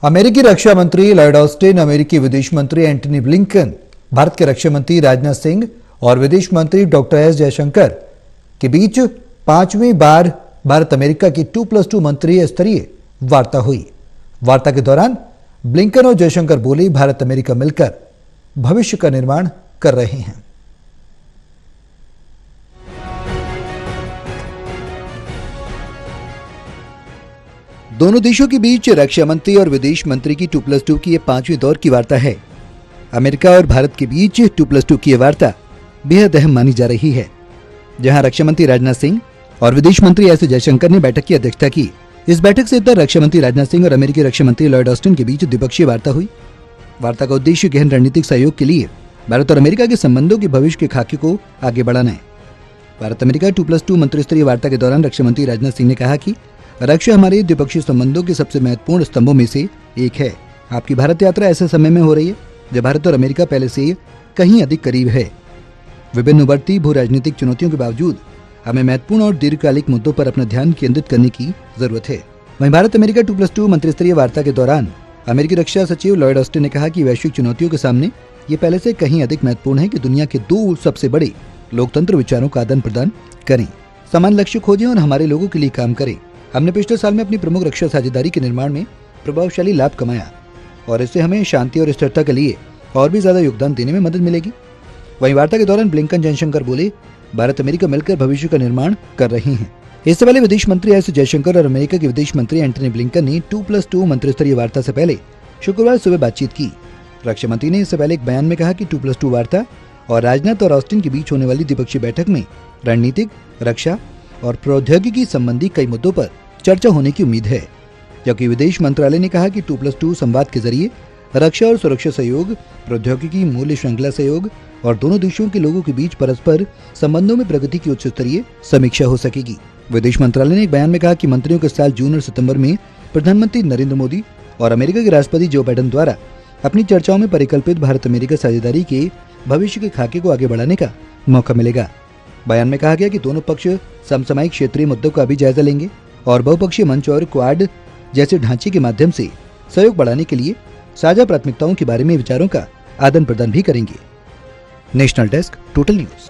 अमेरिकी रक्षा मंत्री Lloyd Austin, अमेरिकी विदेश मंत्री एंटनी ब्लिंकन, भारत के रक्षा मंत्री राजनाथ सिंह और विदेश मंत्री डॉक्टर एस जयशंकर के बीच पांचवीं बार भारत अमेरिका की 2+2 मंत्रिय स्तरीय वार्ता हुई। वार्ता के दौरान ब्लिंकन और जयशंकर बोले, भारत अमेरिका मिलकर भविष्य का निर्माण कर रहे हैं। दोनों देशों के बीच रक्षा मंत्री और विदेश मंत्री की 2+2 की यह पांचवीं दौर की वार्ता है। अमेरिका और भारत के बीच 2+2 की यह वार्ता बेहद अहम मानी जा रही है, जहां रक्षा मंत्री राजनाथ सिंह और विदेश मंत्री एस जयशंकर ने बैठक की अध्यक्षता की। इस बैठक से उत्तर रक्षा मंत्री राजनाथ सिंह और अमेरिकी रक्षा मंत्री लॉयड ऑस्टिन के बीच द्विपक्षीय वार्ता हुई। वार्ता का उद्देश्य गहन रणनीतिक सहयोग के लिए भारत और अमेरिका के संबंधों के भविष्य के खाके को आगे बढ़ाना है। भारत अमेरिका 2+2 मंत्रिस्तरीय वार्ता के दौरान रक्षा मंत्री राजनाथ सिंह ने कहा कि रक्षा हमारे द्विपक्षीय संबंधों के सबसे महत्वपूर्ण स्तंभों में से एक है। आपकी भारत यात्रा ऐसे समय में हो रही है जब भारत और अमेरिका पहले से कहीं अधिक करीब है। विभिन्न उभरती भू राजनीतिक चुनौतियों के बावजूद हमें महत्वपूर्ण और दीर्घकालिक मुद्दों पर अपना ध्यान केंद्रित करने की जरूरत है। वहीं भारत अमेरिका 2+2 मंत्रिस्तरीय वार्ता के दौरान अमेरिकी रक्षा सचिव लॉयड ऑस्टिन ने कहा कि वैश्विक चुनौतियों के सामने ये पहले से कहीं अधिक महत्वपूर्ण है कि दुनिया के दो सबसे बड़े लोकतंत्र विचारों का आदान प्रदान करें, समान लक्ष्य खोजें और हमारे लोगों के लिए काम करें। हमने पिछले साल में अपनी प्रमुख रक्षा साझेदारी के निर्माण में प्रभावशाली लाभ कमाया और इससे हमें शांति और स्थिरता के लिए और भी ज्यादा योगदान देने में मदद मिलेगी। वहीं वार्ता के दौरान ब्लिंकन जयशंकर बोले, भारत अमेरिका मिलकर भविष्य का निर्माण कर रहे हैं। इससे पहले विदेश मंत्री एस जयशंकर और अमेरिका के विदेश मंत्री एंटनी ब्लिंकन ने 2+2 मंत्रिस्तरीय वार्ता से पहले शुक्रवार सुबह बातचीत की। रक्षा मंत्री ने इससे पहले एक बयान में कहा कि 2+2 वार्ता और राजनाथ और ऑस्टिन के बीच होने वाली द्विपक्षीय बैठक में रणनीतिक, रक्षा और प्रौद्योगिकी संबंधी कई मुद्दों पर चर्चा होने की उम्मीद है, जबकि विदेश मंत्रालय ने कहा कि 2+2 संवाद के जरिए रक्षा और सुरक्षा सहयोग, प्रौद्योगिकी, मूल्य श्रृंखला सहयोग और दोनों देशों के लोगों के बीच परस्पर संबंधों में प्रगति की उच्च स्तरीय समीक्षा हो सकेगी। विदेश मंत्रालय ने एक बयान में कहा कि मंत्रियों के साथ जून और सितंबर में प्रधानमंत्री नरेंद्र मोदी और अमेरिका के राष्ट्रपति जो बाइडेन द्वारा अपनी चर्चाओं में परिकल्पित भारत अमेरिका साझेदारी के भविष्य के खाके को आगे बढ़ाने का मौका मिलेगा। बयान में कहा गया कि दोनों पक्ष समसामयिक क्षेत्रीय मुद्दों का भी जायजा लेंगे और बहुपक्षीय मंच और क्वाड जैसे ढांचे के माध्यम से सहयोग बढ़ाने के लिए साझा प्राथमिकताओं के बारे में विचारों का आदान प्रदान भी करेंगे। National desk, total news.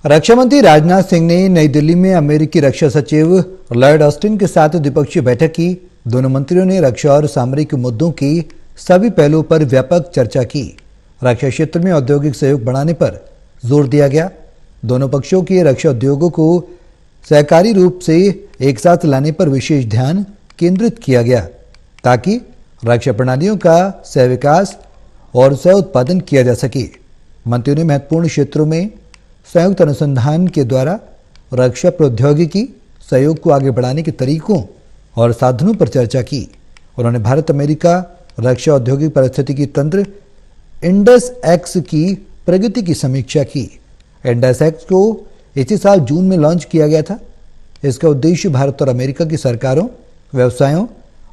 रक्षा मंत्री राजनाथ सिंह ने नई दिल्ली में अमेरिकी रक्षा सचिव लॉयड ऑस्टिन के साथ द्विपक्षीय बैठक की। दोनों मंत्रियों ने रक्षा और सामरिक मुद्दों की सभी पहलुओं पर व्यापक चर्चा की। रक्षा क्षेत्र में औद्योगिक सहयोग बढ़ाने पर जोर दिया गया। दोनों पक्षों के रक्षा उद्योगों को सहकारी रूप से एक साथ लाने पर विशेष ध्यान केंद्रित किया गया ताकि रक्षा प्रणालियों का सह विकास और सह उत्पादन किया जा सके। मंत्रियों ने महत्वपूर्ण क्षेत्रों में संयुक्त अनुसंधान के द्वारा रक्षा प्रौद्योगिकी सहयोग को आगे बढ़ाने के तरीकों और साधनों पर चर्चा की। उन्होंने भारत अमेरिका रक्षा औद्योगिक पारिस्थितिकी तंत्र इंडस एक्स की प्रगति की समीक्षा की। इंडस एक्स को इसी साल जून में लॉन्च किया गया था। इसका उद्देश्य भारत और अमेरिका की सरकारों, व्यवसायों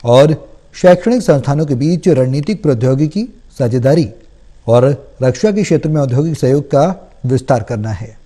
और शैक्षणिक संस्थानों के बीच रणनीतिक प्रौद्योगिकी साझेदारी और रक्षा के क्षेत्र में औद्योगिक सहयोग का विस्तार करना है।